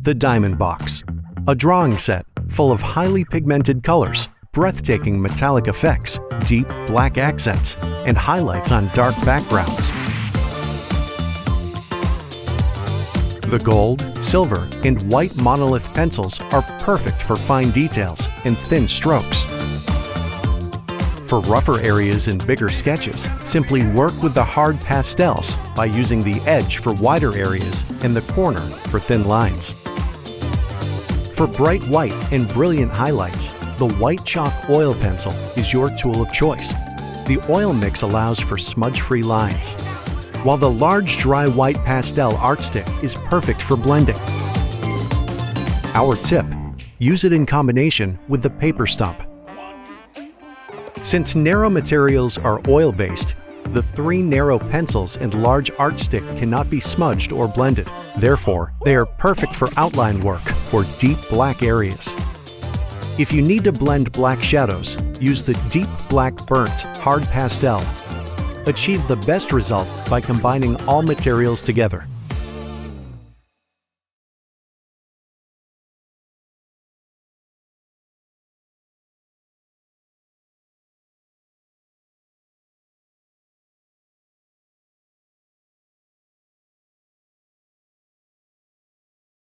The Diamond Box, a drawing set full of highly pigmented colors, breathtaking metallic effects, deep black accents, and highlights on dark backgrounds. The gold, silver, and white Monolith pencils are perfect for fine details and thin strokes. For rougher areas and bigger sketches, simply work with the Hard Pastels by using the edge for wider areas and the corner for thin lines. For bright white and brilliant highlights, the white chalk oil pencil is your tool of choice. The oil mix allows for smudge-free lines, while the large dry white pastel art stick is perfect for blending. Our tip: use it in combination with the paper stump. Since Nero materials are oil-based, the 3 Nero pencils and large art stick cannot be smudged or blended. Therefore, they are perfect for outline work or deep black areas. If you need to blend black shadows, use the deep black burnt Hard Pastell. Achieve the best result by combining all materials together.